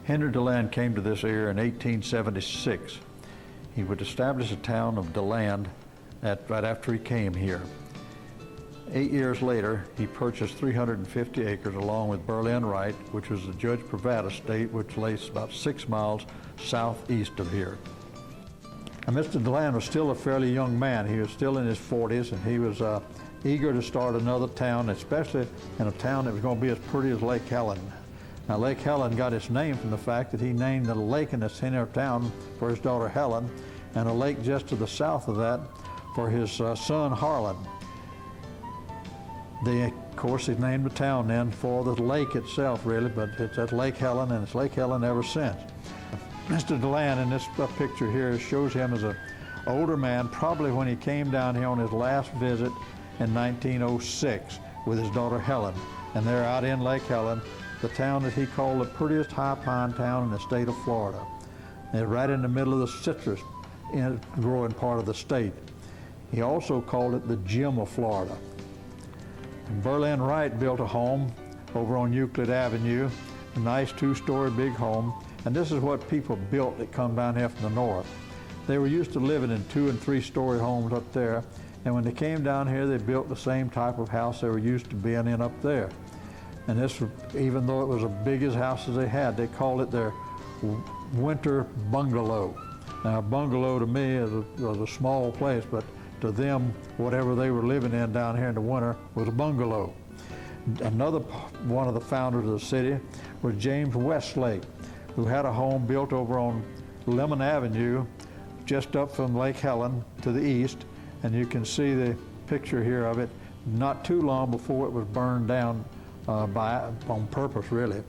Henry DeLand came to this area in 1876. He would establish a town of DeLand right after he came here. 8 years later, he purchased 350 acres along with Berlin Wright, which was the Judge Prevailed estate, which lays about 6 miles southeast of here. And Mr. DeLand was still a fairly young man. He was still in his 40s, and he was eager to start another town, especially in a town that was going to be as pretty as Lake Helen. Now, Lake Helen got its name from the fact that he named the lake in the center of town for his daughter Helen, and a lake just to the south of that for his son Harlan. Of course, he named the town then for the lake itself, really, but it's at Lake Helen, and it's Lake Helen ever since. Mr. DeLand in this picture here shows him as an older man, probably when he came down here on his last visit in 1906 with his daughter Helen, and they're out in Lake Helen, the town that he called the prettiest high pine town in the state of Florida. They're right in the middle of the citrus growing part of the state. He also called it the gem of Florida. And Berlin Wright built a home over on Euclid Avenue, a nice 2-story big home, and this is what people built that come down here from the north. They were used to living in 2- and 3-story homes up there, and when they came down here, they built the same type of house they were used to being in up there. And this, even though it was as big as houses they had, they called it their winter bungalow. Now, a bungalow to me was a small place, but to them, whatever they were living in down here in the winter was a bungalow. Another one of the founders of the city was James Westlake, who had a home built over on Lemon Avenue, just up from Lake Helen to the east. And you can see the picture here of it not too long before it was burned down on purpose, really.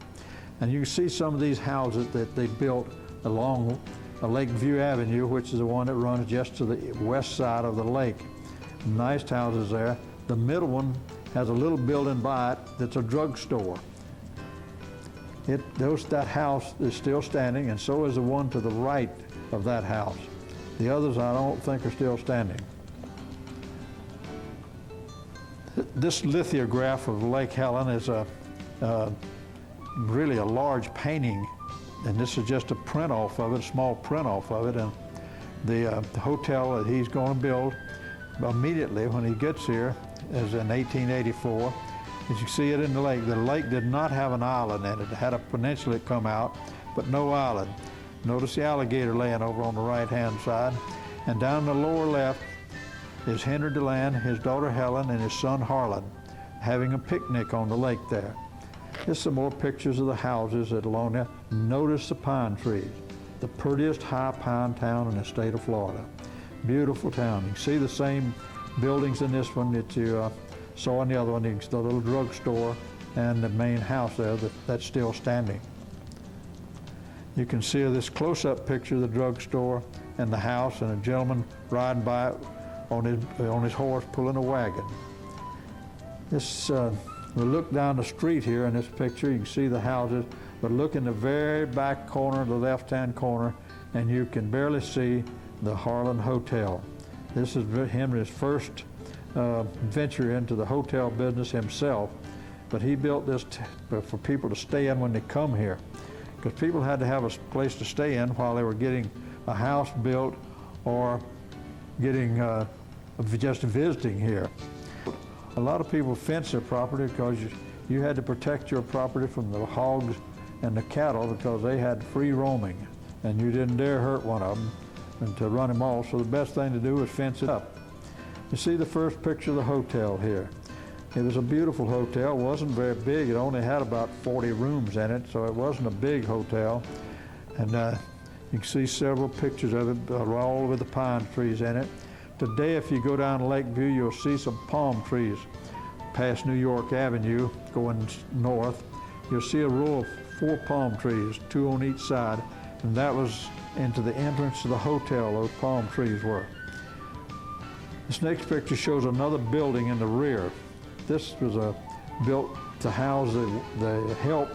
And you can see some of these houses that they built along Lakeview Avenue, which is the one that runs just to the west side of the lake. Nice houses there. The middle one has a little building by it that's a drugstore. That house is still standing, and so is the one to the right of that house. The others I don't think are still standing. This lithograph of Lake Helen is really a large painting, and this is just a print off of it, a small print off of it. And the hotel that he's going to build immediately when he gets here is in 1884. As you see it in the lake did not have an island in it. It had a peninsula that come out, but no island. Notice the alligator laying over on the right-hand side, and down the lower left is Henry DeLand, his daughter Helen, and his son Harlan having a picnic on the lake there. Here's some more pictures of the houses that along there. Notice the pine trees. The prettiest high pine town in the state of Florida. Beautiful town. You can see the same buildings in this one that you saw in the other one. You can see the little drugstore and the main house there that's still standing. You can see this close-up picture of the drugstore and the house, and a gentleman riding by it on his horse pulling a wagon. We look down the street here in this picture, you can see the houses, but look in the very back corner, the left-hand corner, and you can barely see the Harlan Hotel. This is Henry's first venture into the hotel business himself, but he built this for people to stay in when they come here, because people had to have a place to stay in while they were getting a house built or getting just visiting here. A lot of people fence their property because you had to protect your property from the hogs and the cattle because they had free roaming, and you didn't dare hurt one of them and to run them off, so the best thing to do was fence it up. You see the first picture of the hotel here. It was a beautiful hotel. It wasn't very big. It only had about 40 rooms in it, so it wasn't a big hotel. And you can see several pictures of it all over the pine trees in it. Today, if you go down Lakeview, you'll see some palm trees past New York Avenue going north. You'll see a row of 4 palm trees, 2 on each side, and that was into the entrance to the hotel those palm trees were. This next picture shows another building in the rear. This was built to house the help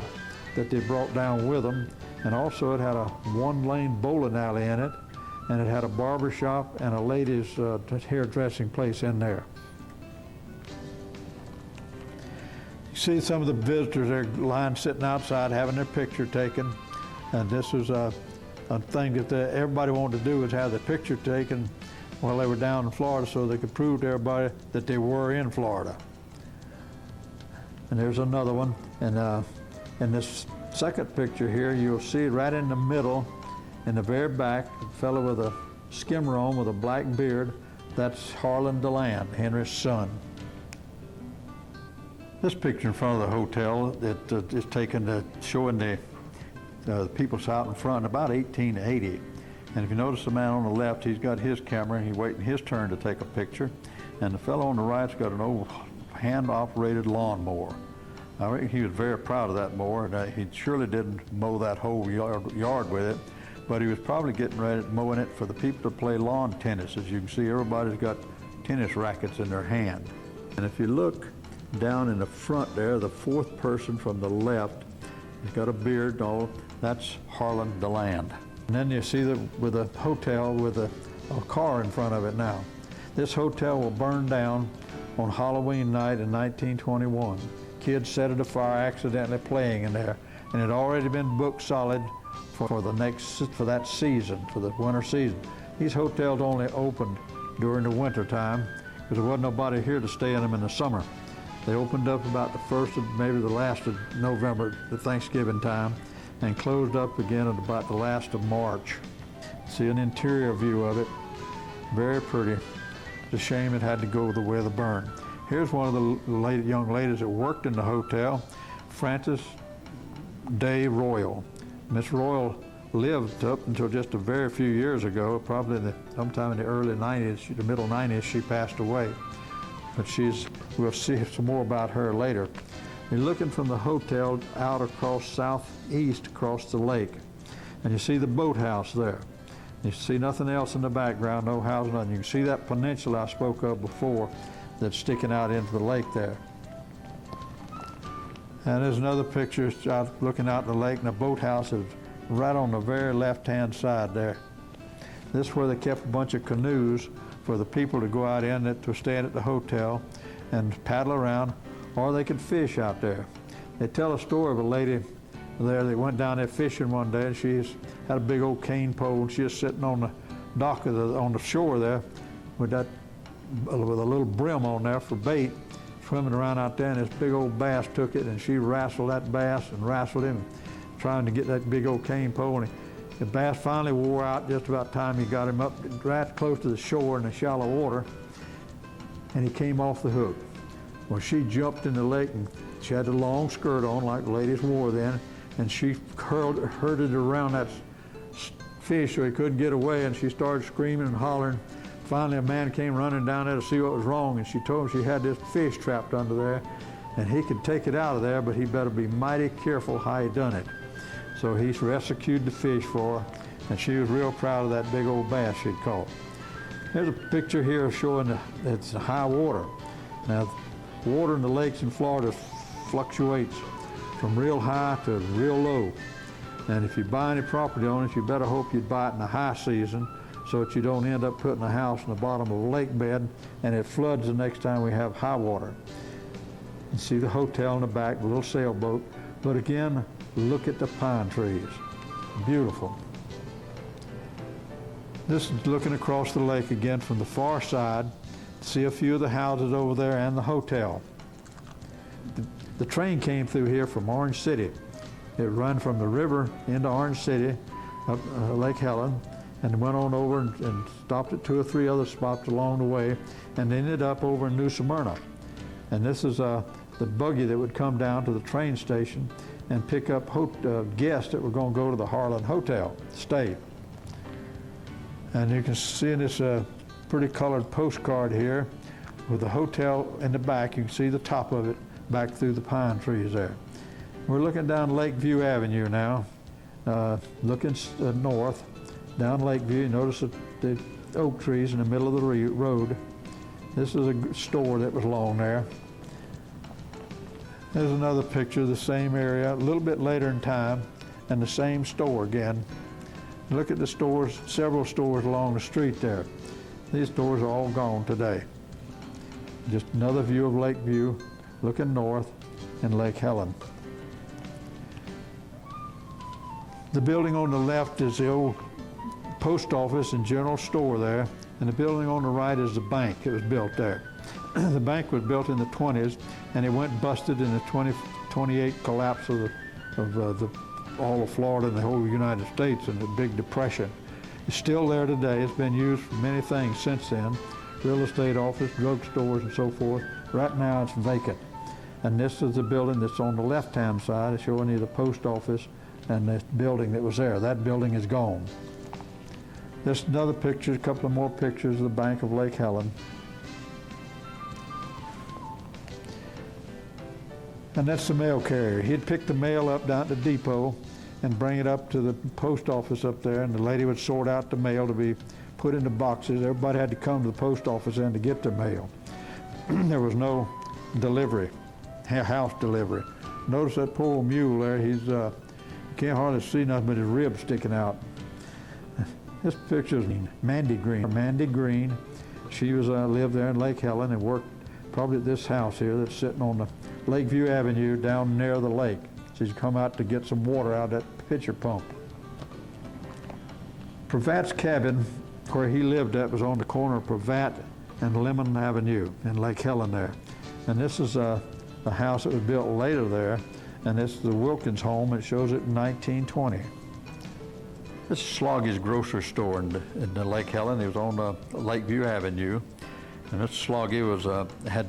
that they brought down with them, and also it had a one-lane bowling alley in it, and it had a barber shop and a ladies' hairdressing place in there. You see some of the visitors there lined sitting outside having their picture taken, and this was a thing that everybody wanted to do, was have the picture taken while they were down in Florida so they could prove to everybody that they were in Florida. And there's another one, and in this second picture here, you'll see right in the middle, in the very back, a fellow with a skimmer on with a black beard. That's Harlan DeLand, Henry's son. This picture in front of the hotel that is taken showing the people's out in front about 1880. And if you notice the man on the left, he's got his camera, he's waiting his turn to take a picture. And the fellow on the right's got an old hand-operated lawnmower. I reckon he was very proud of that mower. He surely didn't mow that whole yard with it, but he was probably getting ready to mowing it for the people to play lawn tennis. As you can see, everybody's got tennis rackets in their hand. And if you look down in the front there, the fourth person from the left, he's got a beard and all, that's Harlan DeLand. And then you see with a hotel with a car in front of it now. This hotel will burn down on Halloween night in 1921. Kids set it afire accidentally playing in there, and it had already been booked solid for that season, for the winter season. These hotels only opened during the winter time because there wasn't nobody here to stay in them in the summer. They opened up about the first of, maybe the last of November, the Thanksgiving time, and closed up again at about the last of March. See an interior view of it, very pretty. It's a shame it had to go the way of the burn. Here's one of the young ladies that worked in the hotel, Frances Day Royal. Miss Royal lived up until just a very few years ago, probably sometime in the early 90s, the middle 90s, she passed away. But we'll see some more about her later. You're looking from the hotel out across southeast across the lake, and you see the boathouse there. You see nothing else in the background, no house, nothing. You can see that peninsula I spoke of before that's sticking out into the lake there. And there's another picture looking out in the lake, and the boathouse is right on the very left-hand side there. This is where they kept a bunch of canoes for the people to go out in to stay at the hotel and paddle around, or they could fish out there. They tell a story of a lady there that went down there fishing one day, and she had a big old cane pole, and she was sitting on the dock on the shore there with a little brim on there for bait, swimming around out there, and this big old bass took it, and she wrestled that bass and wrestled him, trying to get that big old cane pole. And the bass finally wore out just about time he got him up right close to the shore in the shallow water, and he came off the hook. Well, she jumped in the lake, and she had a long skirt on like ladies wore then, and she herded around that fish so he couldn't get away, and she started screaming and hollering. Finally, a man came running down there to see what was wrong, and she told him she had this fish trapped under there, and he could take it out of there, but he better be mighty careful how he done it. So he rescued the fish for her, and she was real proud of that big old bass she'd caught. There's a picture here showing it's high water. Now, water in the lakes in Florida fluctuates from real high to real low. And if you buy any property on it, you better hope you'd buy it in the high season so that you don't end up putting a house in the bottom of a lake bed and it floods the next time we have high water. You see the hotel in the back, the little sailboat. But again, look at the pine trees. Beautiful. This is looking across the lake again from the far side. See a few of the houses over there and the hotel. The train came through here from Orange City. It ran from the river into Orange City, up Lake Helen, and went on over and stopped at 2 or 3 other spots along the way, and ended up over in New Smyrna. And this is the buggy that would come down to the train station and pick up guests that were going to go to the Harlan Hotel, stay. And you can see in this pretty colored postcard here with the hotel in the back. You can see the top of it back through the pine trees there. We're looking down Lakeview Avenue now, looking north down Lakeview. You notice the oak trees in the middle of the road. This is a store that was along there. There's another picture of the same area, a little bit later in time, and the same store again. Look at the stores, several stores along the street there. These stores are all gone today. Just another view of Lakeview, looking north, and Lake Helen. The building on the left is the old post office and general store there, and the building on the right is the bank that was built there. The bank was built in the 20s, and it went busted in the 28 collapse of all of Florida and the whole United States in the Big Depression. It's still there today. It's been used for many things since then. Real estate office, drugstores, and so forth. Right now it's vacant. And this is the building that's on the left-hand side. It's showing you the post office and the building that was there. That building is gone. This is another picture, a couple of more pictures of the bank of Lake Helen. And that's the mail carrier. He'd pick the mail up down at the depot and bring it up to the post office up there, and the lady would sort out the mail to be put into boxes. Everybody had to come to the post office then to get their mail. There was no delivery, house delivery. Notice that poor mule there, you can't hardly see nothing but his ribs sticking out. This picture is Mandy Green. Mandy Green, she lived there in Lake Helen and worked probably at this house here that's sitting on the Lakeview Avenue down near the lake. She's come out to get some water out of that pitcher pump. Pravat's cabin, where he lived at, was on the corner of Pravat and Lemon Avenue in Lake Helen there. And this is a house that was built later there, and this is the Wilkins home. It shows it in 1920. This is Sloggy's grocery store in Lake Helen. It was on Lakeview Avenue. And this Sloggy had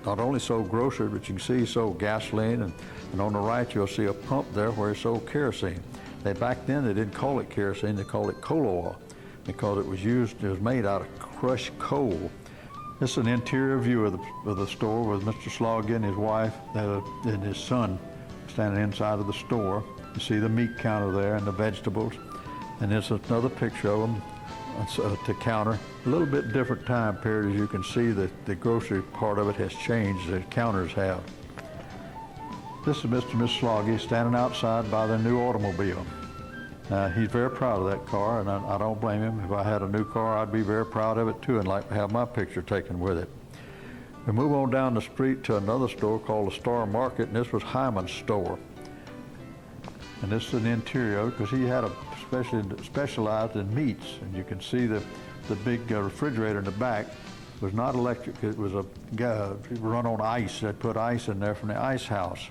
not only sold groceries, but you can see he sold gasoline, and on the right you'll see a pump there where he sold kerosene. Back then they didn't call it kerosene, they called it coal oil because it was made out of crushed coal. This is an interior view of the store with Mr. Sloggy and his wife and his son standing inside of the store. You see the meat counter there and the vegetables. And this is another picture of them to counter. A little bit different time period. As you can see, the grocery part of it has changed, the counters have. This is Mr. and Miss Sloggy standing outside by their new automobile. He's very proud of that car, and I don't blame him. If I had a new car, I'd be very proud of it too and like to have my picture taken with it. We move on down the street to another store called the Star Market, and this was Hyman's store. And this is an interior because he had specialized in meats, and you can see the big refrigerator in the back was not electric. It was run on ice. They put ice in there from the ice house.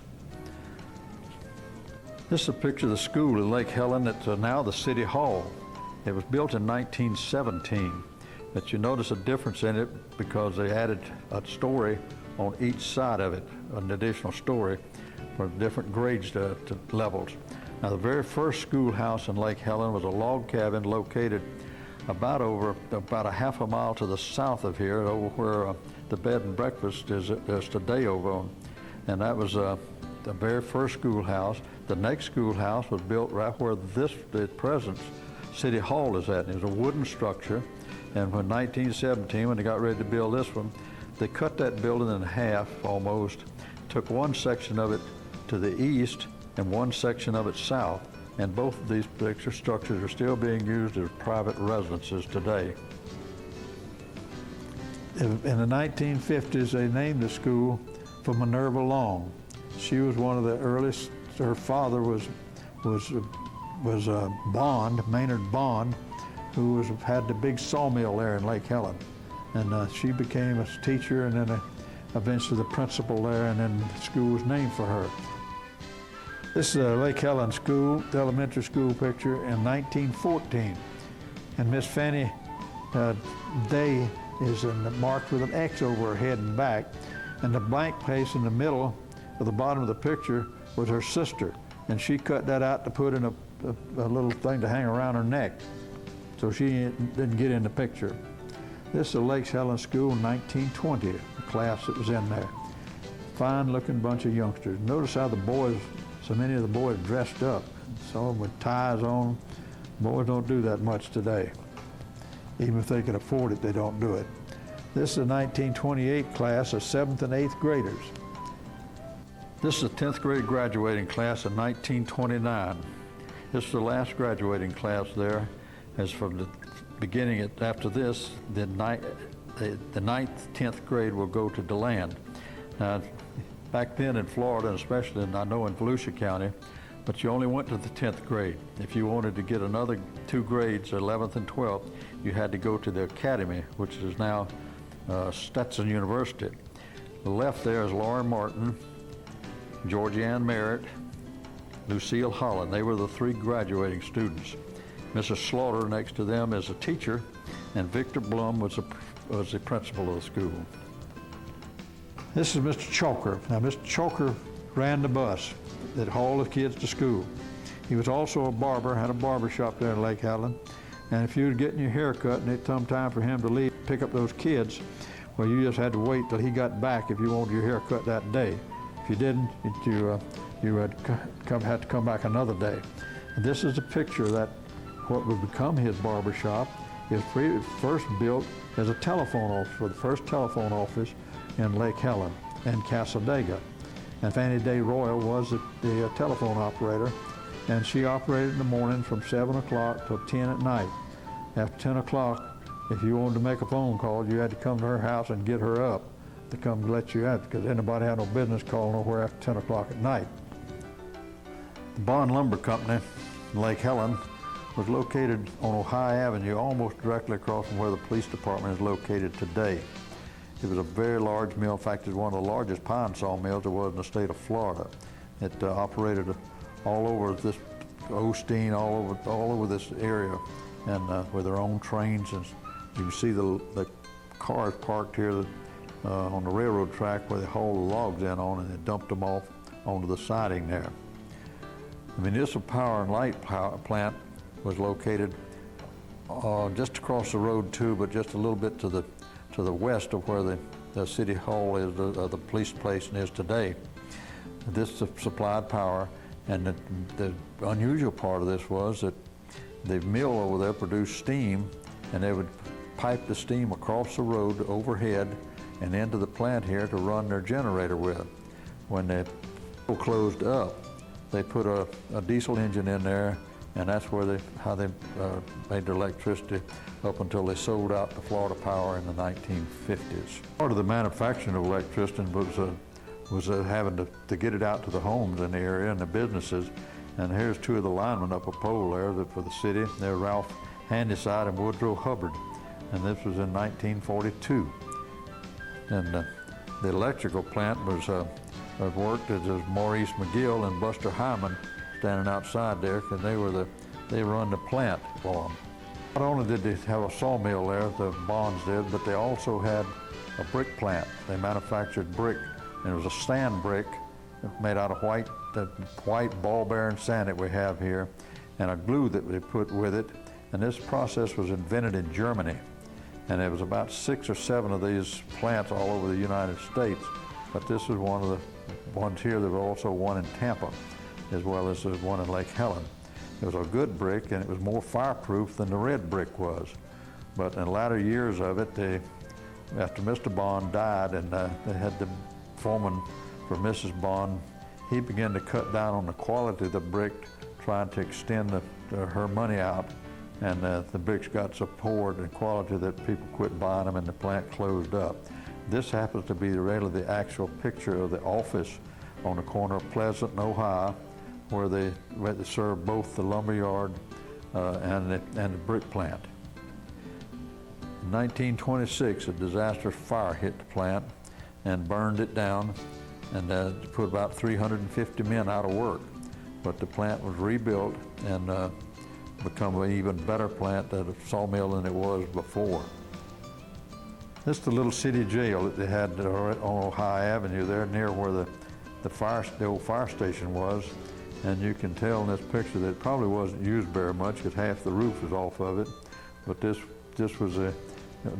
This is a picture of the school in Lake Helen. It's now the City Hall. It was built in 1917, but you notice a difference in it because they added a story on each side of it, an additional story for different grades to levels. Now, the very first schoolhouse in Lake Helen was a log cabin located about a half a mile to the south of here, over where the bed and breakfast is today over on. And that was the very first schoolhouse. The next schoolhouse was built right where the present City Hall is at. It was a wooden structure. And when 1917, when they got ready to build this one, they cut that building in half almost, took one section of it to the east and one section of it south, and both of these picture structures are still being used as private residences today. In the 1950s, they named the school for Minerva Long. She was one of the earliest. Her father was Bond, Maynard Bond, who had the big sawmill there in Lake Helen, and she became a teacher and then eventually the principal there, and then the school was named for her. This is a Lake Helen school, the elementary school picture in 1914. And Miss Fanny Day is marked with an X over her head and back. And the blank place in the middle of the bottom of the picture was her sister. And she cut that out to put in a little thing to hang around her neck. So she didn't get in the picture. This is a Lake Helen school in 1920, the class that was in there. Fine looking bunch of youngsters. Notice how the boys, so many of the boys dressed up, some of them with ties on. Boys don't do that much today. Even if they can afford it, they don't do it. This is a 1928 class of 7th and 8th graders. This is a 10th grade graduating class of 1929. This is the last graduating class there. As from the beginning, after this, the 9th, 10th grade will go to DeLand. Now, back then in Florida, and especially I know in Volusia County, but you only went to the 10th grade. If you wanted to get another 2 grades, 11th and 12th, you had to go to the academy, which is now Stetson University. The left there is Lauren Martin, Georgianne Merritt, Lucille Holland. They were the 3 graduating students. Mrs. Slaughter next to them is a teacher, and Victor Blum was the principal of the school. This is Mr. Choker. Now, Mr. Choker ran the bus that hauled the kids to school. He was also a barber, had a barber shop there in Lake Helen. And if you were getting your hair cut and it come time for him to leave, pick up those kids, well, you just had to wait till he got back if you wanted your hair cut that day. If you didn't, you had to come back another day. And this is a picture of that, what would become his barber shop. It was first built as a telephone office, for the first telephone office in Lake Helen and Cassadaga. And Fannie Day Royal was the telephone operator, and she operated in the morning from 7 o'clock till 10 at night. After 10 o'clock, if you wanted to make a phone call, you had to come to her house and get her up to come let you out, because anybody had no business calling nowhere after 10 o'clock at night. The Bond Lumber Company in Lake Helen was located on Ohio Avenue, almost directly across from where the police department is located today. It was a very large mill. In fact, it was one of the largest pine saw mills there was in the state of Florida. It operated all over this Osteen, all over this area, and with their own trains. And you can see the cars parked here on the railroad track where they hauled the logs in on, and they dumped them off onto the siding there. The Municipal Power and Light plant was located just across the road too, but just a little bit to the west of where the city hall is, the police station is today. This supplied power, and the unusual part of this was that the mill over there produced steam, and they would pipe the steam across the road overhead and into the plant here to run their generator with. When the mill closed up, they put a diesel engine in there, and that's how they made their electricity up until they sold out to Florida Power in the 1950s. Part of the manufacturing of electricity was having to get it out to the homes in the area and the businesses. And here's 2 of the linemen up a pole there for the city. They're Ralph Handyside and Woodrow Hubbard, and this was in 1942. And the electrical plant was worked as Maurice McGill and Buster Hyman standing outside there, because they run the plant for them. Not only did they have a sawmill there, the Bonds did, but they also had a brick plant. They manufactured brick, and it was a sand brick made out of the white ball bearing sand that we have here, and a glue that they put with it. And this process was invented in Germany. And there was about 6 or 7 of these plants all over the United States, but this is one of the ones here. There was also one in Tampa, as well as there's one in Lake Helen. It was a good brick, and it was more fireproof than the red brick was. But in the latter years of it, after Mr. Bond died, and they had the foreman for Mrs. Bond, he began to cut down on the quality of the brick, trying to extend her money out. And the bricks got so poor in quality that people quit buying them, and the plant closed up. This happens to be really the actual picture of the office on the corner of Pleasant and Ohio, where they served both the lumber yard and the brick plant. In 1926, a disastrous fire hit the plant and burned it down, and put about 350 men out of work. But the plant was rebuilt and become an even better plant, a sawmill than it was before. This is the little city jail that they had on Ohio Avenue there, near where the old fire station was. And you can tell in this picture that it probably wasn't used very much, because half the roof was off of it. But this was a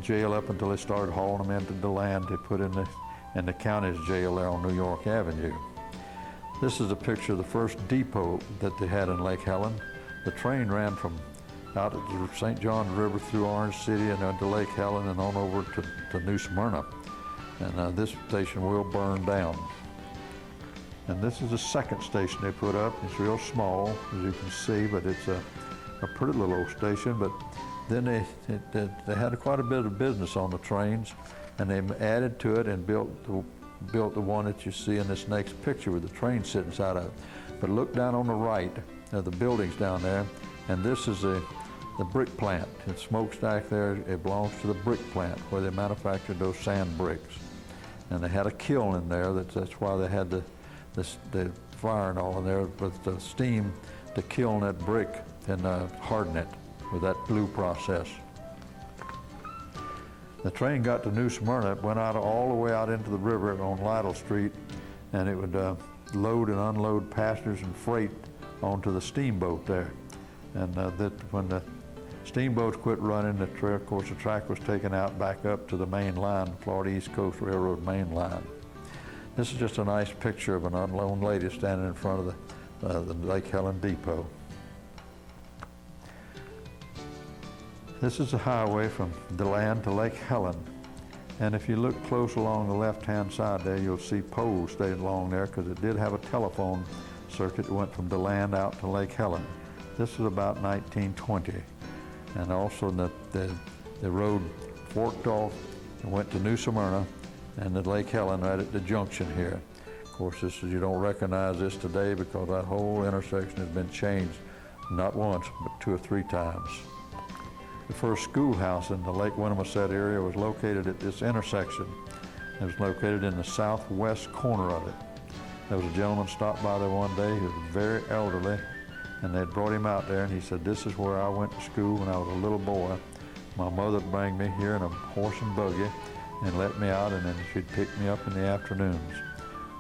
jail up until they started hauling them into DeLand to put in the county's jail there on New York Avenue. This is a picture of the first depot that they had in Lake Helen. The train ran from out at the St. Johns River through Orange City and to Lake Helen and on over to New Smyrna. And this station will burn down. And this is the second station they put up. It's real small, as you can see, but it's a pretty little old station. But then they had quite a bit of business on the trains, and they added to it and built the one that you see in this next picture with the train sitting inside of it. But look down on the right, the buildings down there, and this is the brick plant. The smokestack there, it belongs to the brick plant where they manufactured those sand bricks. And they had a kiln in there, that's why they had the fire and all in there with the steam to kiln that brick and harden it with that glue process. The train got to New Smyrna, it went out all the way out into the river on Lytle Street, and it would load and unload passengers and freight onto the steamboat there. And when the steamboats quit running, of course the track was taken out back up to the main line, Florida East Coast Railroad main line. This is just a nice picture of an unknown lady standing in front of the Lake Helen depot. This is the highway from DeLand to Lake Helen. And if you look close along the left-hand side there, you'll see poles staying along there because it did have a telephone circuit that went from DeLand out to Lake Helen. This is about 1920. And also the road forked off and went to New Smyrna and the Lake Helen right at the junction here. Of course, you don't recognize this today because that whole intersection has been changed not once, but 2 or 3 times. The first schoolhouse in the Lake Winnemucet area was located at this intersection. It was located in the southwest corner of it. There was a gentleman stopped by there one day. He was very elderly, and they'd brought him out there, and he said, "This is where I went to school when I was a little boy. My mother would bring me here in a horse and buggy and let me out, and then she'd pick me up in the afternoons."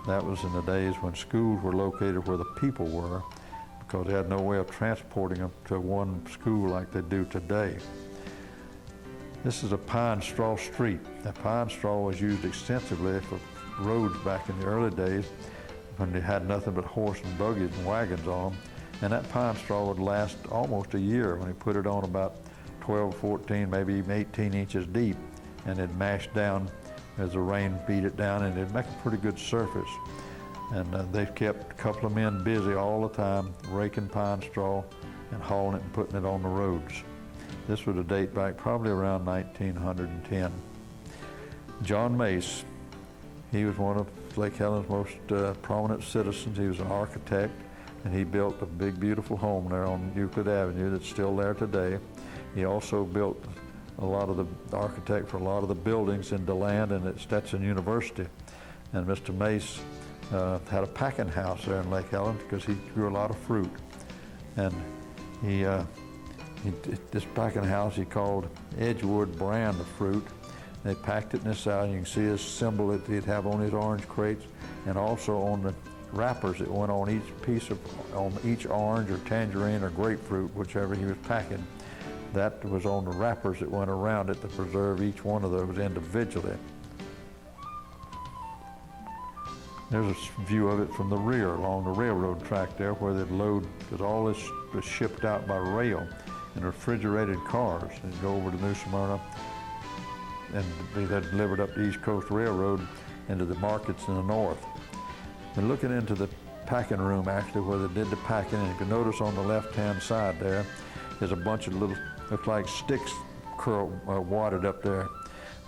That was in the days when schools were located where the people were, because they had no way of transporting them to one school like they do today. This is a pine straw street. The pine straw was used extensively for roads back in the early days when they had nothing but horse and buggies and wagons on them. And that pine straw would last almost a year when you put it on about 12, 14, maybe even 18 inches deep, and it'd mash down as the rain beat it down, and it'd make a pretty good surface. And they kept a couple of men busy all the time raking pine straw and hauling it and putting it on the roads. This would date back probably around 1910. John Mace, he was one of Lake Helen's most prominent citizens. He was an architect, and he built a big, beautiful home there on Euclid Avenue that's still there today. He also built a lot of the architect for a lot of the buildings in DeLand and at Stetson University. And Mr. Mace had a packing house there in Lake Helen because he grew a lot of fruit. And this packing house he called Edgewood brand of fruit. They packed it in this out. You can see his symbol that he'd have on his orange crates, and also on the wrappers that went on each piece on each orange or tangerine or grapefruit, whichever he was packing. That was on the wrappers that went around it to preserve each one of those individually. There's a view of it from the rear along the railroad track there where they'd load, because all this was shipped out by rail in refrigerated cars. They'd go over to New Smyrna and they'd delivered up the East Coast Railroad into the markets in the north. And looking into the packing room actually where they did the packing, and you can notice on the left-hand side there is a bunch of little, look like sticks wadded up there.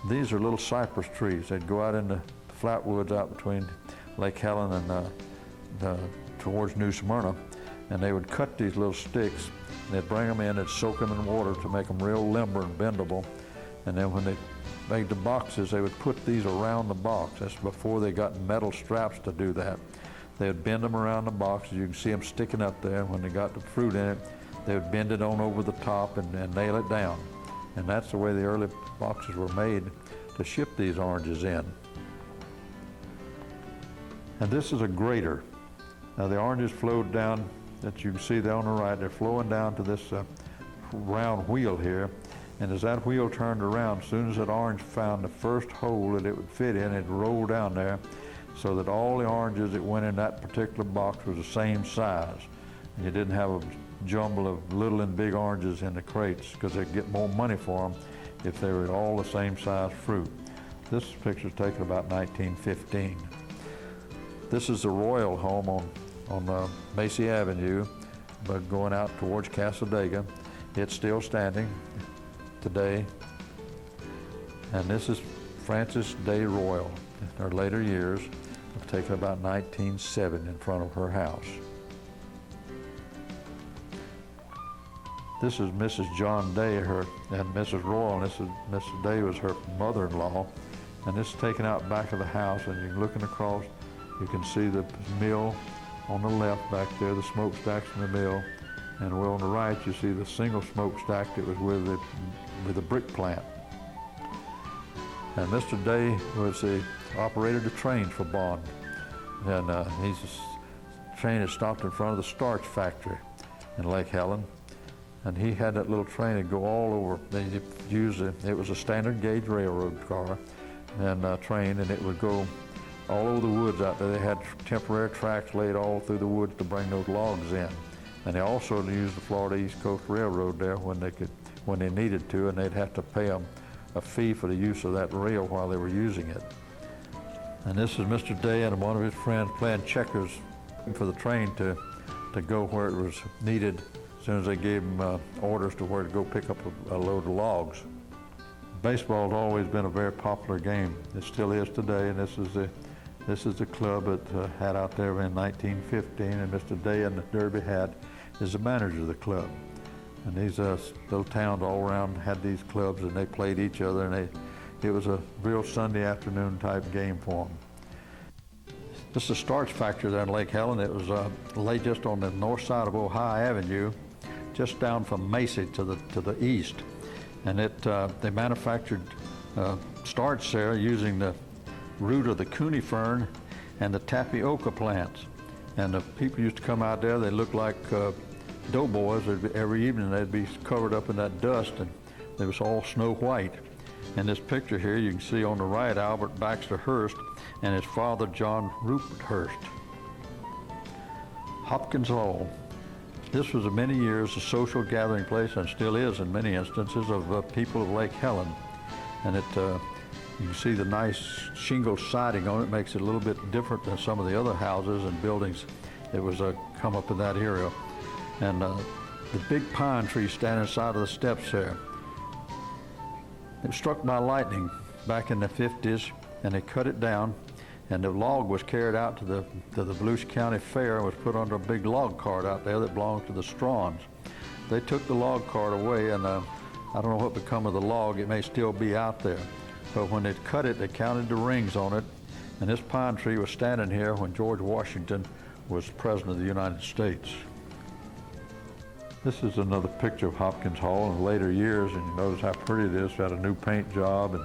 These are little cypress trees. They'd go out in the flat woods out between Lake Helen and towards New Smyrna, and they would cut these little sticks, and they'd bring them in and soak them in water to make them real limber and bendable. And then when they made the boxes, they would put these around the box. That's before they got metal straps to do that. They would bend them around the box. You can see them sticking up there. When they got the fruit in it, they would bend it on over the top and nail it down. And that's the way the early boxes were made to ship these oranges in. And this is a grater. Now the oranges flowed down, that you can see there on the right, they're flowing down to this round wheel here. And as that wheel turned around, as soon as that orange found the first hole that it would fit in, it'd roll down there so that all the oranges that went in that particular box was the same size. And you didn't have jumble of little and big oranges in the crates because they'd get more money for them if they were all the same size fruit. This picture is taken about 1915. This is the Royal home on Macy Avenue, but going out towards Cassadaga. It's still standing today. And this is Frances Day Royal in her later years, taken about 1907 in front of her house. This is Mrs. John Day, and Mrs. Royal, and this is Mrs. Day was her mother-in-law. And this is taken out back of the house, and you're looking across, you can see the mill on the left back there, the smokestacks in the mill. And well on the right, you see the single smokestack that was with the brick plant. And Mr. Day operated the train for Bond. And his train had stopped in front of the starch factory in Lake Helen. And he had that little train that go all over. It was a standard gauge railroad car and train, and it would go all over the woods out there. They had temporary tracks laid all through the woods to bring those logs in. And they also used the Florida East Coast Railroad there when they needed to, and they'd have to pay them a fee for the use of that rail while they were using it. And this is Mr. Day and one of his friends playing checkers for the train to go where it was needed as soon as they gave them orders to where to go pick up a load of logs. Baseball has always been a very popular game. It still is today, and this is the club that had out there in 1915, and Mr. Day in the derby hat is the manager of the club. And these little towns all around had these clubs, and they played each other, and it was a real Sunday afternoon type game for them. This is a starch factory there in Lake Helen. It was laid just on the north side of Ohio Avenue, just down from Macy to the east. And they manufactured starch there using the root of the cuneiform and the tapioca plants. And the people used to come out there, they looked like doughboys. Every evening they'd be covered up in that dust, and they was all snow white. In this picture here, you can see on the right Albert Baxter Hearst and his father John Rupert Hearst. Hopkins Hall. This was many years a social gathering place, and still is in many instances, of people of Lake Helen. And you can see the nice shingle siding on it. Makes it a little bit different than some of the other houses and buildings that was come up in that area. And the big pine tree standing side of the steps there. It was struck by lightning back in the 50s, and they cut it down, and the log was carried out to the Volusia County Fair and was put under a big log cart out there that belonged to the Straughns. They took the log cart away, and I don't know what become of the log. It may still be out there. But when they cut it, they counted the rings on it, and this pine tree was standing here when George Washington was President of the United States. This is another picture of Hopkins Hall in later years, and you notice how pretty it is. It's got a new paint job and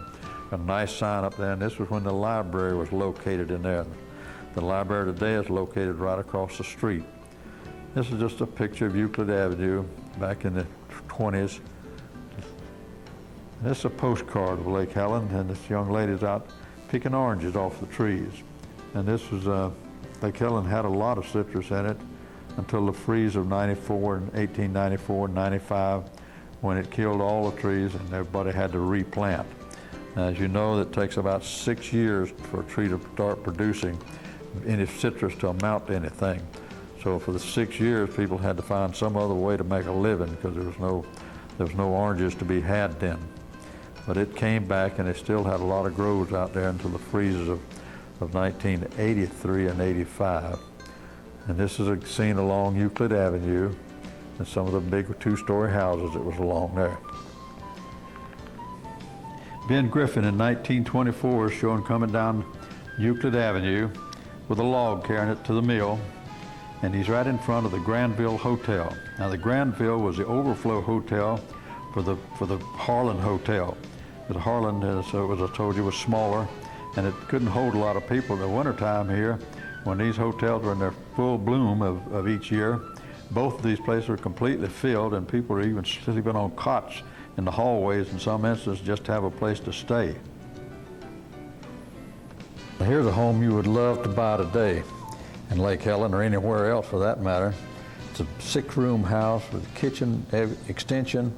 a nice sign up there, and this was when the library was located in there. The library today is located right across the street. This is just a picture of Euclid Avenue back in the 20s. This is a postcard of Lake Helen, and this young lady's out picking oranges off the trees. And this was, Lake Helen had a lot of citrus in it until the freeze of 1894 and 95, when it killed all the trees and everybody had to replant. As you know, it takes about 6 years for a tree to start producing any citrus to amount to anything. So for the 6 years, people had to find some other way to make a living because there was no oranges to be had then. But it came back, and it still had a lot of groves out there until the freezes of 1983 and 85. And this is a scene along Euclid Avenue and some of the big two-story houses that was along there. Ben Griffin in 1924 is shown coming down Euclid Avenue with a log carrying it to the mill, and he's right in front of the Granville Hotel. Now the Granville was the overflow hotel for the Harlan Hotel. The Harlan, as I told you, was smaller, and it couldn't hold a lot of people in the wintertime here. When these hotels were in their full bloom of each year, both of these places were completely filled, and people were even sleeping on cots in the hallways in some instances just to have a place to stay. Here's a home you would love to buy today in Lake Helen or anywhere else for that matter. It's a 6-room house with a kitchen extension.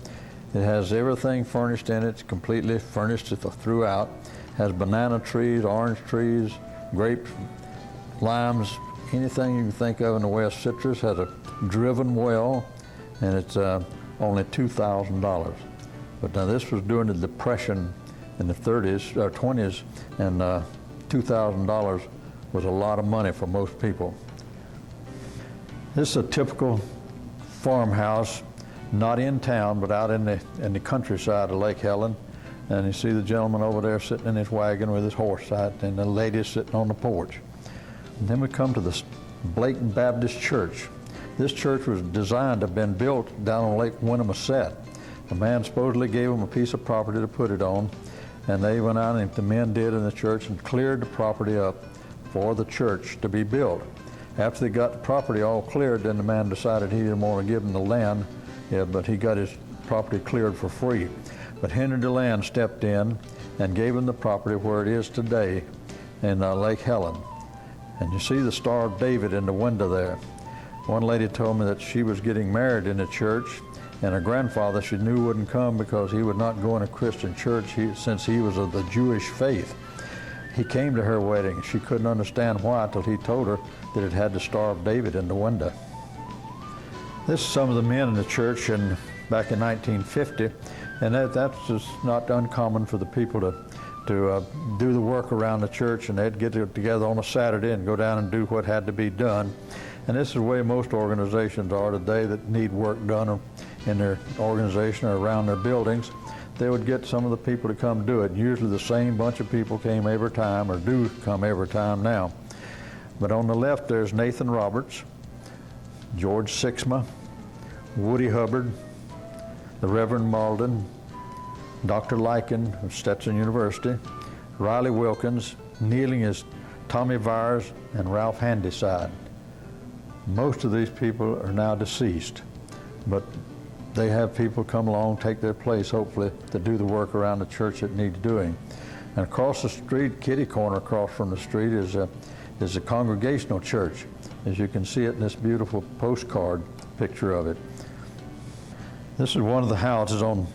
It has everything furnished in it. It's completely furnished throughout. Has banana trees, orange trees, grapes, limes, anything you can think of in the way of citrus. Has a driven well, and it's only $2,000. But now this was during the Depression in the 30s or 20s, and $2,000 was a lot of money for most people. This is a typical farmhouse, not in town, but out in the countryside of Lake Helen. And you see the gentleman over there sitting in his wagon with his horse out, and the lady sitting on the porch. And then we come to the Blake Baptist Church. This church was designed to have been built down on Lake Winnemucet. A man supposedly gave them a piece of property to put it on, and they went out, and the men did in the church, and cleared the property up for the church to be built. After they got the property all cleared, then the man decided he didn't want to give them the land, but he got his property cleared for free. But Henry DeLand stepped in and gave him the property where it is today in Lake Helen. And you see the Star of David in the window there. One lady told me that she was getting married in the church, and her grandfather she knew wouldn't come because he would not go in a Christian church since he was of the Jewish faith. He came to her wedding. She couldn't understand why until he told her that it had the Star of David in the window. This is some of the men in the church back in 1950, and that's just not uncommon for the people to do the work around the church, and they'd get together on a Saturday and go down and do what had to be done. And this is the way most organizations are today that need work done in their organization or around their buildings. They would get some of the people to come do it. Usually the same bunch of people came every time, or do come every time now. But on the left there's Nathan Roberts, George Sixma, Woody Hubbard, the Reverend Malden, Dr. Lykin of Stetson University, Riley Wilkins, kneeling is Tommy Vyers and Ralph Handyside. Most of these people are now deceased, but they have people come along, take their place, hopefully, to do the work around the church that needs doing. And across the street, kitty corner across from the street, is a congregational church, as you can see it in this beautiful postcard picture of it. This is one of the houses on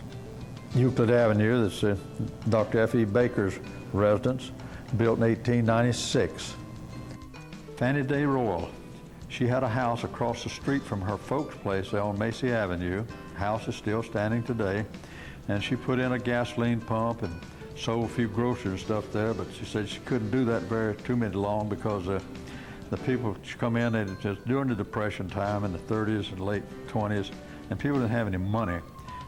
Euclid Avenue. That's Dr. F.E. Baker's residence, built in 1896. Fannie Day Royal. She had a house across the street from her folks' place there on Macy Avenue. The house is still standing today. And she put in a gasoline pump and sold a few groceries and stuff there, but she said she couldn't do that too long because the people come in, and just during the Depression time in the 30s and late 20s, and people didn't have any money.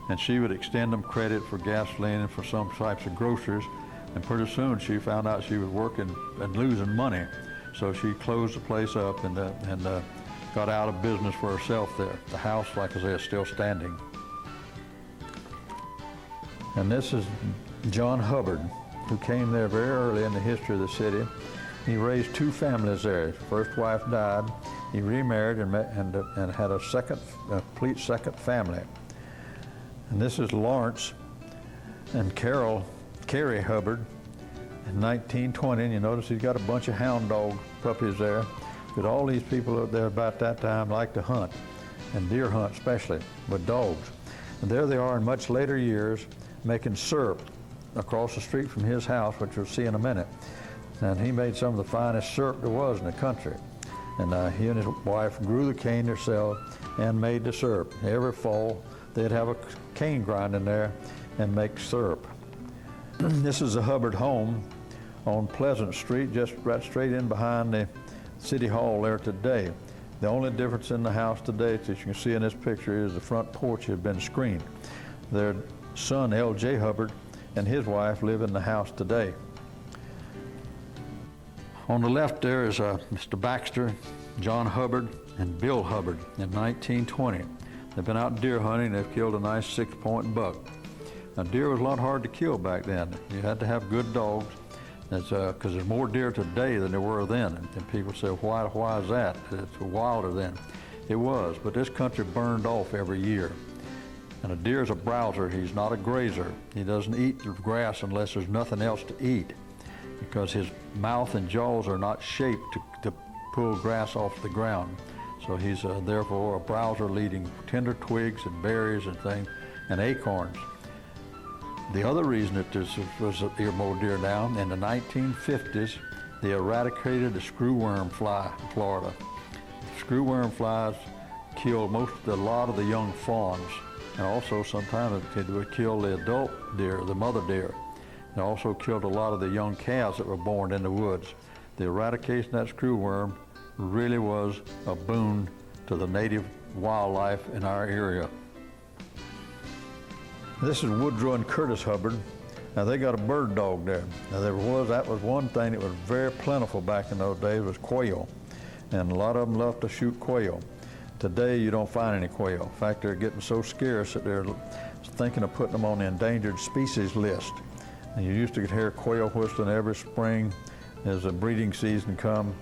And she would extend them credit for gasoline and for some types of groceries. And pretty soon she found out she was working and losing money. So she closed the place up and got out of business for herself there. The house, like I say, is still standing. And this is John Hubbard, who came there very early in the history of the city. He raised 2 families there. His first wife died. He remarried and had a complete second family. And this is Lawrence and Carrie Hubbard in 1920. And you notice he's got a bunch of hound dog puppies there. But all these people out there about that time like to hunt, and deer hunt especially, with dogs. And there they are in much later years making syrup across the street from his house, which we'll see in a minute. And he made some of the finest syrup there was in the country. And he and his wife grew the cane themselves and made the syrup. Every fall, they'd have a cane grind in there and make syrup. This is the Hubbard home on Pleasant Street, just right straight in behind the City Hall there today. The only difference in the house today, as you can see in this picture, is the front porch has been screened. Their son, L.J. Hubbard, and his wife live in the house today. On the left there is Mr. Baxter, John Hubbard, and Bill Hubbard in 1920. They've been out deer hunting. They've killed a nice 6-point buck. Now, deer was a lot hard to kill back then. You had to have good dogs, because there's more deer today than there were then. And people say, why is that? It's wilder then. It was, but this country burned off every year. And a deer is a browser. He's not a grazer. He doesn't eat the grass unless there's nothing else to eat, because his mouth and jaws are not shaped to pull grass off the ground. So he's therefore a browser eating tender twigs and berries and things and acorns. The other reason that this was an earmore deer down, in the 1950s, they eradicated the screwworm fly in Florida. Screwworm flies killed a lot of the young fawns, and also sometimes it would kill the adult deer, the mother deer. It also killed a lot of the young calves that were born in the woods. The eradication of that screwworm really was a boon to the native wildlife in our area. This is Woodrow and Curtis Hubbard. Now they got a bird dog there. Now that was one thing that was very plentiful back in those days, was quail. And a lot of them loved to shoot quail. Today you don't find any quail. In fact, they're getting so scarce that they're thinking of putting them on the endangered species list. And you used to hear quail whistling every spring as the breeding season come.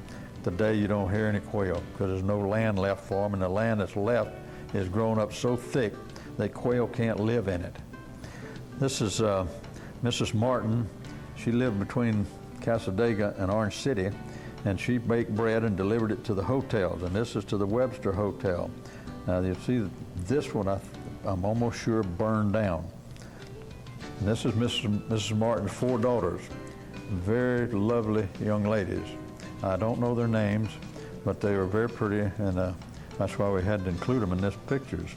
Today you don't hear any quail because there's no land left for them, and the land that's left is grown up so thick that quail can't live in it. This is Mrs. Martin. She lived between Cassadaga and Orange City, and she baked bread and delivered it to the hotels, and this is to the Webster Hotel. Now you see this one, I'm almost sure burned down. And this is Mrs. Martin's 4 daughters, very lovely young ladies. I don't know their names, but they were very pretty, and that's why we had to include them in these pictures.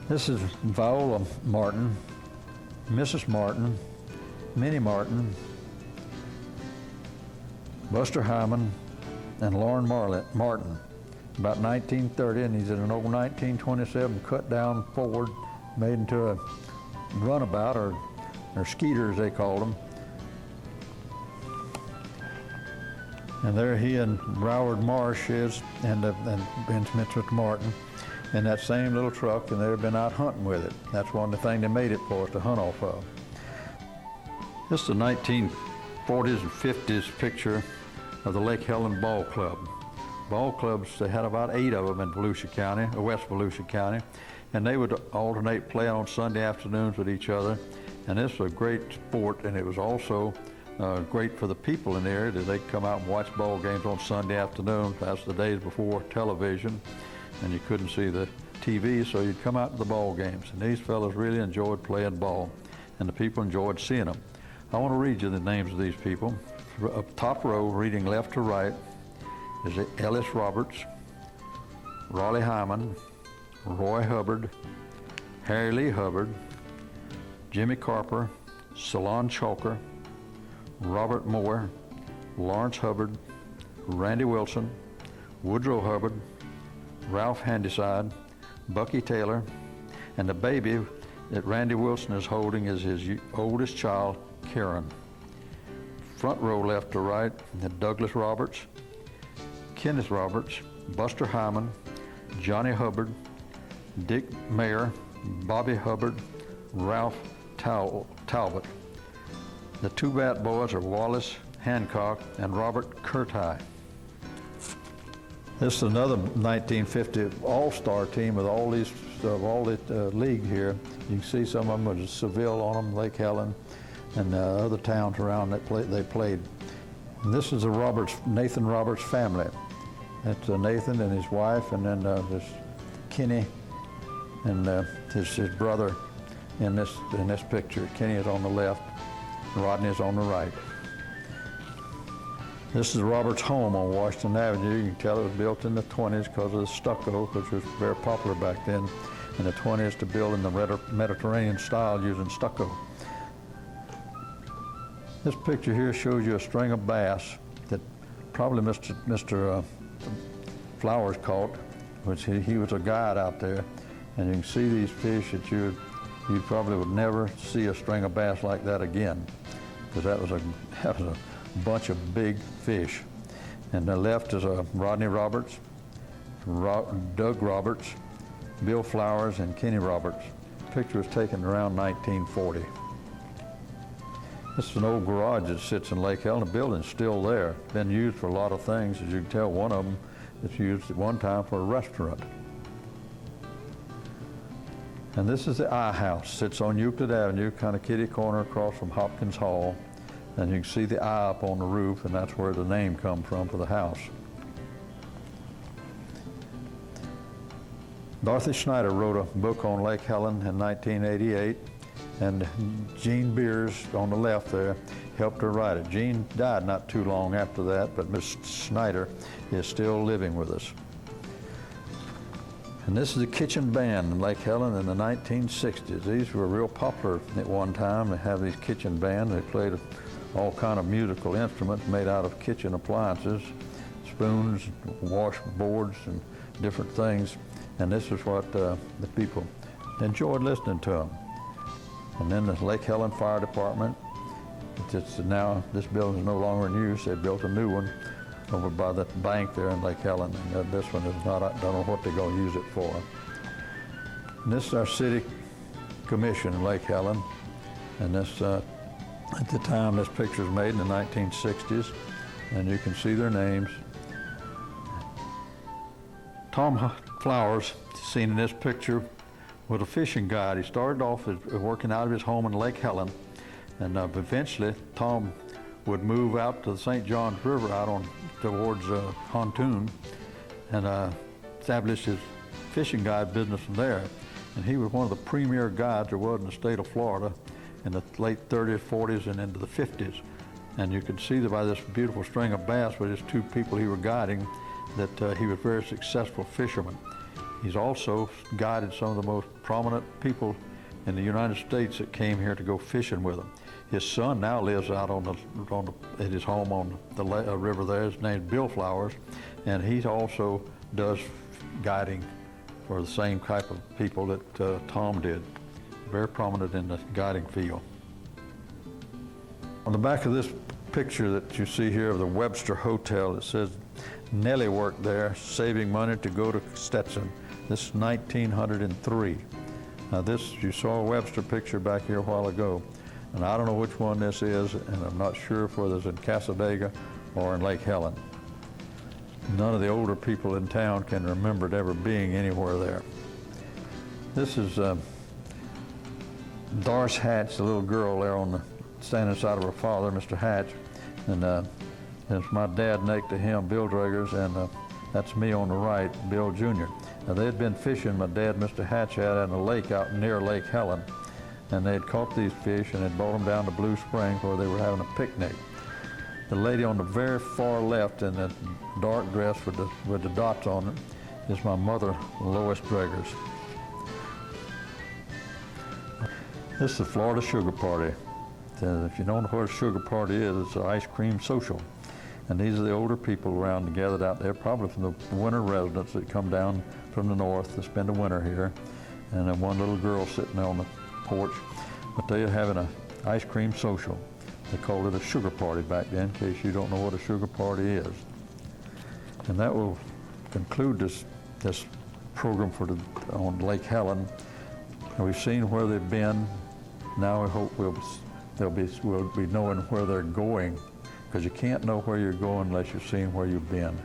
This is Viola Martin, Mrs. Martin, Minnie Martin, Buster Hyman, and Lauren Martin. About 1930, and he's in an old 1927 cut down Ford made into a runabout, or skeeter as they called them. And there he and Broward Marsh is, and Mr. Martin, in that same little truck, and they've been out hunting with it. That's one of the things they made it for, us to hunt off of. This is the 1940s and 50s picture of the Lake Helen Ball Club. Ball clubs, they had about 8 of them in Volusia County, or West Volusia County, and they would alternate playing on Sunday afternoons with each other. And this was a great sport, and it was also great for the people in the area that they'd come out and watch ball games on Sunday afternoons. That's the days before television, and you couldn't see the TV, so you'd come out to the ball games. And these fellas really enjoyed playing ball, and the people enjoyed seeing them. I want to read you the names of these people. Up top row, reading left to right, is Ellis Roberts, Raleigh Hyman, Roy Hubbard, Harry Lee Hubbard, Jimmy Carper, Salon Chalker, Robert Moore, Lawrence Hubbard, Randy Wilson, Woodrow Hubbard, Ralph Handyside, Bucky Taylor, and the baby that Randy Wilson is holding is his oldest child, Karen. Front row left to right, Douglas Roberts, Kenneth Roberts, Buster Hyman, Johnny Hubbard, Dick Mayer, Bobby Hubbard, Ralph Talbot. The 2 bat boys are Wallace Hancock and Robert Curti. This is another 1950 all-star team with all the league here. You can see some of them with Seville on them, Lake Helen, and other towns around that they played. And this is the Nathan Roberts family. That's Nathan and his wife, and then there's Kenny and his brother in this picture. Kenny is on the left, Rodney is on the right. This is Roberts' home on Washington Avenue. You can tell it was built in the 20s because of the stucco, which was very popular back then in the 20s to build in the Mediterranean style using stucco. This picture here shows you a string of bass that probably Mr. Flowers caught, which he was a guide out there. And you can see these fish that you probably would never see a string of bass like that again, because that was a bunch of big fish. And the left is Rodney Roberts, Doug Roberts, Bill Flowers, and Kenny Roberts. The picture was taken around 1940. This is an old garage that sits in Lake Helen. The building's still there. Been used for a lot of things. As you can tell, one of them is used at one time for a restaurant. And this is the I House. Sits on Euclid Avenue, kind of kitty corner across from Hopkins Hall. And you can see the eye up on the roof, and that's where the name comes from for the house. Dorothy Schneider wrote a book on Lake Helen in 1988, and Gene Beers on the left there helped her write it. Gene died not too long after that, but Miss Schneider is still living with us. And this is the kitchen band in Lake Helen in the 1960s. These were real popular at one time. They have these kitchen bands. They played all kind of musical instruments made out of kitchen appliances, spoons, washboards, and different things. And this is what the people enjoyed listening to them. And then the Lake Helen Fire Department. Now this building is no longer in use. They built a new one over by the bank there in Lake Helen. And this one is not, I don't know what they're going to use it for. And this is our city commission in Lake Helen. And this, at the time this picture was made in the 1960s. And you can see their names. Tom Flowers, seen in this picture, was a fishing guide. He started off as working out of his home in Lake Helen. And eventually, Tom would move out to the St. Johns River out on towards Pontoon and established his fishing guide business from there. And he was one of the premier guides there was in the state of Florida in the late 30s, 40s, and into the 50s. And you could see that by this beautiful string of bass with his two people he was guiding that he was a very successful fisherman. He's also guided some of the most prominent people in the United States that came here to go fishing with him. His son now lives out at his home on the river there. His name's Bill Flowers, and he also does guiding for the same type of people that Tom did. Very prominent in the guiding field. On the back of this picture that you see here of the Webster Hotel, it says Nellie worked there, saving money to go to Stetson. This is 1903. Now this, you saw a Webster picture back here a while ago, and I don't know which one this is, and I'm not sure if whether it's in Cassadaga or in Lake Helen. None of the older people in town can remember it ever being anywhere there. This is Doris Hatch, the little girl there on the standing side of her father, Mr. Hatch, and it's my dad next to him, Bill Draggers, and that's me on the right, Bill Jr. Now they had been fishing, my dad, Mr. Hatch, had in a lake out near Lake Helen, and they had caught these fish and had brought them down to Blue Springs where they were having a picnic. The lady on the very far left in the dark dress with the dots on it is my mother, Lois Draggers. This is the Florida Sugar Party. If you don't know what a sugar party is, it's an ice cream social. And these are the older people around gathered out there, probably from the winter residents that come down from the north to spend the winter here. And then one little girl sitting on the porch. But they're having an ice cream social. They called it a sugar party back then, in case you don't know what a sugar party is. And that will conclude this program on Lake Helen. And we've seen where they've been. Now we hope we'll be knowing where they're going, because you can't know where you're going unless you've seen where you've been.